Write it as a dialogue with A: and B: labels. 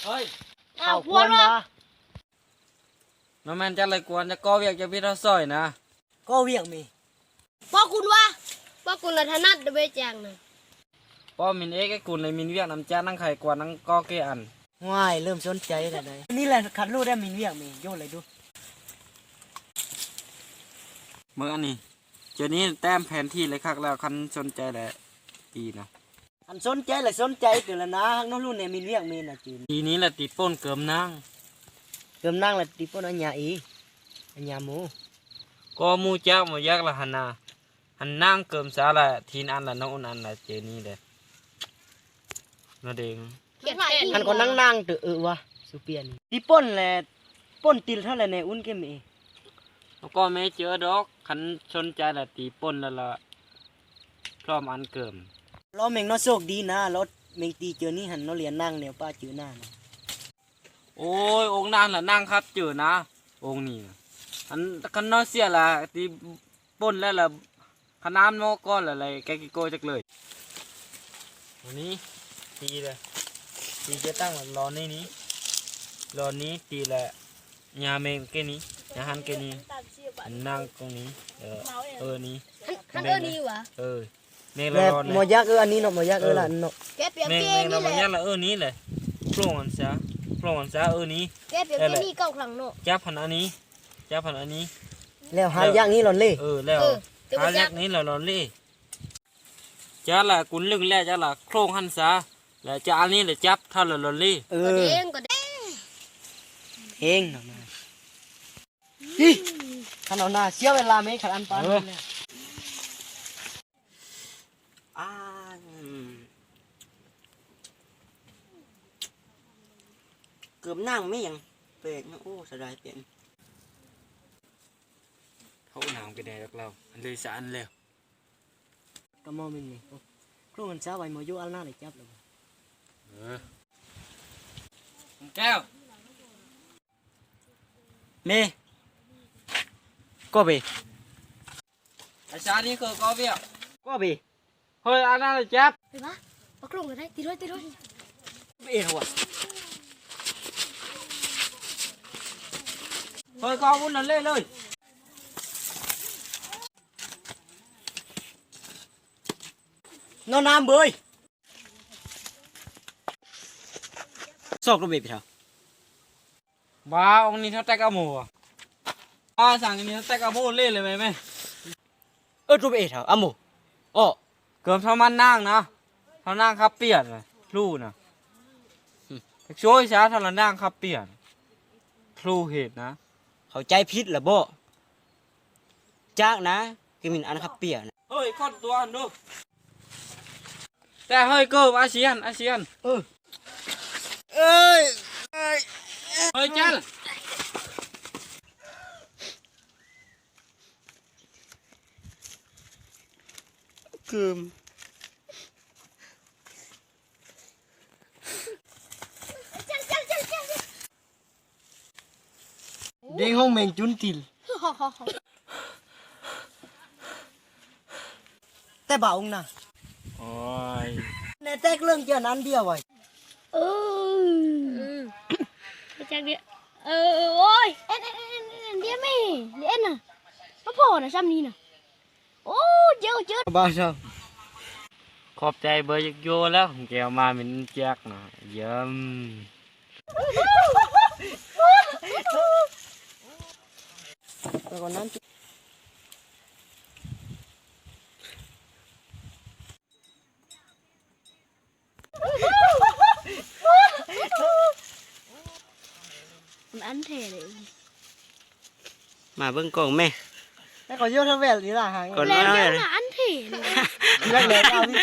A: เฮ้ย
B: อ้าวควรวะ
A: น้องแมนจะอะไรกวนจะก่อเวียกจะพี่เท่าซอยนะ
C: ก็เวียงมี
B: พ่อคุณวะพ่อคุณละถนัดเดบแจงนะ
A: ป้อมินเอ็กไอ้กุนเลยมินเวียกน้ำจ้านั่งไข่กวนนั่งก่อเกอัน
C: ง่ายเริ่มสนใจแล้วเลยนี่แหละขัดรูดได้มีเวียงมีโยนเลยดู
A: เมื่ออันนี้เจอนี้แต้มแผนที่เลยคักแล้วคันสนใจแหละดีนะ
C: อันสนใจเลยสนใจเดี๋ยวละนะข้างโน้นรุ่นเนี่ยมีเวียงมีนะจีน
A: ทีนี้แหละตีป้นเกิมนั่ง
C: เติมนั่งเลยตีปนอันยาอีอันยาหมู
A: ก็มูจักมายักละหันนาหันนั่งเกิมสาละทีนอันละน้องอันละเจนี่เลยนั่นเอง
B: เก็บแขน
C: อันก็นั่งตื่วะสุเปียนตีป้นแหละป้นติลเท่าไหร่ในอุ้นเกมี
A: แล้วก็ไม่เจอดอกคันสนใจแหละตีป้นแล้วละพร้อมอันเกิม
C: เราเมงน้อโชคดีนะเราเมงตีเจอนี่หันเราเรียนนั่งเนี่ยป้าเจอหน้านะ
A: โอ้ยองค์นั่นละนั่งครับเจอนะองค์นี้น่ะอันคันน้อยเสียละตีป้นแล้วละขน้ำโมก้อนอะไรแกกิโกจักเลยวันนี้ตีเลยตีจะตั้งรอนี่นี้รอนี้ตีแหละยาเมงแค่นี้ยาหันแค่นี้อันนั่งตรงนี้นี้
B: ฮันนี่วะ
A: เมง
C: แล้
A: ละ
C: ว
A: รอน
C: หมอยักษ์อันนี้เนาะหมอยักษ์ละเนาะ
B: แกเปียก
A: เมง
B: เก
A: เมง
B: นี่
A: เรา
B: แห
A: มา
B: ละ
A: ยักละนี้เลยโปร่งอันซะโปร่งอันซะนี้
B: แกเปียกเกนี่เก้าครั้งเนาะ
A: จับพันอันนี้จับพันอันนี้
C: แล้วหายักษ์นี้หล่นเล่
A: แล้ว
B: เดี๋ยว
A: หา
B: จั
A: แร
B: ก
A: กนี้เราเล่จ้าละกุนลึงแรกจ้าละโครงหันซะแล้วจ้าอันนี้เลยจับถ้าเราเล่
B: ก็เด้งก็เด้ง
C: เฮงเนาะฮิขนาดน่าเสียเวลาไหมขัดอันปานเนี่ย เกือบนั่งไม่ยังเปรกนะโอ้สบายเปลี่ยน
A: เขาหนาวกันแดดเราอันเลยสะอันแล้ว
C: ก็มองมันนี่ครูมันเช้าไปมอยุอัลน่าเลยจับเลย
A: แก้ว
C: เม่ก็ไป
A: อาชานี่คือก็เบี้ย
C: ก็ไป
A: เฮ้ยอันนั้นเลยจับ
B: ไปปะปักลงกันได้ตีด้วย
C: ไม่เอ๋วะ
A: เฮ้ยก็วุ่นนั่นเล่เลย
C: นอนน้ำเบยซอกก็ไปพี่เถา
A: บ้าองนี้เขาแตกกระหมูสั่งอันนี้เขาแตกกระหมูเล่เลยไหม
C: ตัวไปเถาอ่ะหมูอ๋อ
A: เกือบเท่ามันนั่งนะเท่านั่งครับเปลี่ยนเลยครูนะช่วยช้าเท่านั่งครับเปลี่ยนครูเหตุนะ
C: เข้าใจผิดละบ่จากนะกิมินอันขับเปียนะ
A: เฮ้ยคนตัวอันดูแต่เฮ้ยเกิบอาเซียน
C: เอ้ย
A: เฮ้ยจัน
C: เกืมเด้งห้องเมงจุนติลแต่บ่าวนะ
A: โอ้ย
C: ในแตกเรื่องเจ้านั้นเดียวไว้
B: จักเดียโอ้ยเดี๋ยวไม่เดี๋ยวน่ะมาพ่อน่ะซ้ำนี่น่ะโอ้เจ้า
C: บ้าช่าง
A: ขอบใจเบอร์ยักโยแล้วแกวมาเป็นแจ็คนะเยี่ยม
C: แต่ก่อนนั้น
B: มันอันเทเลย
C: มาเบิ่งกล่องแม่แล้วก็โยนทั้งแววนี่ล่ะหาง
B: แล้วเดี๋ยวน่ะอันเทเลย
C: แรกๆเอาพี่